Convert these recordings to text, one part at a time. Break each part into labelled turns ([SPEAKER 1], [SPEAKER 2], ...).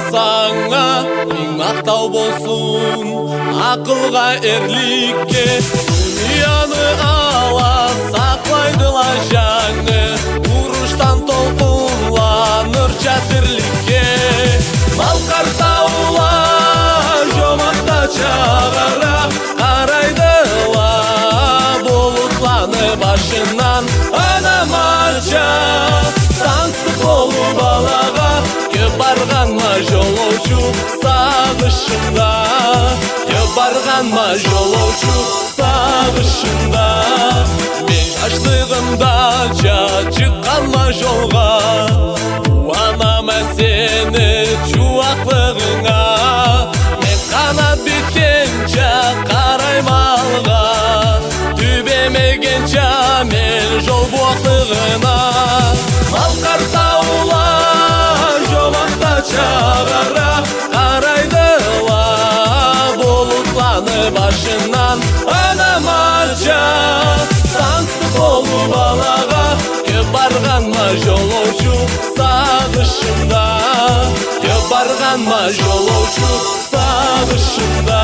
[SPEAKER 1] саңа мақтау болсын, ақылға ерлікке дүнияны ала сақлайдыла жаңы, ұрыштан толқынланыр жәтірлікке. Мал қартаула жомақта чағара қарайдыла болутланы башынан анамарча таңсық болу балаға көп барғанма жолаучу сағышында, көп барғанма жолаучу сағышында. Мен жаштығымда шыққанма жолға, қуанама сені жуақлығыңа. Мен қанат біткенше қарайма алға, түбемегенше мен жол буақлығына. Мал қартаула жомақта чағара қарайдыла болутланы башынан анамарча таңсық болу балаға көп барғанма жолаучу сағышында, көп барғанма жолаучу сағышында.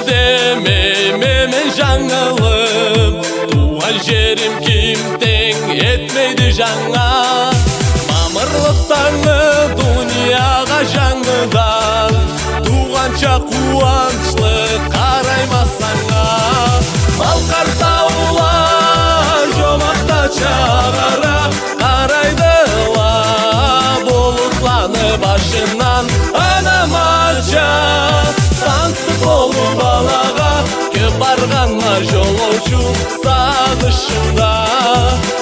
[SPEAKER 1] Демеймен жаңылым, туған жерім кім тең етмейді жаңа. Мамырлықтаңы дүнияға жаңыдан, туғанша қуанчлы қараймасаңа. Мал қартаула жомақта чағара қарайдыла болутланы башынан анамарча таңсық болу балаға көп барғанма жолаучу сағышында,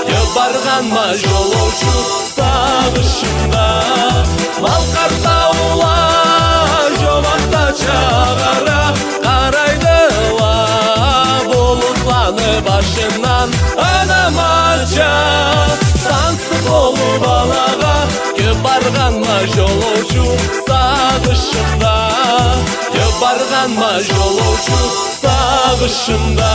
[SPEAKER 1] көп барғанма жолаучу сағышында. Мал қартаула жомақта чағара қарайдыла болутланы башынан анамарча таңсық болу балаға көп барғанма жолаучу сағышында, көп барғанма жолаучу сағышында.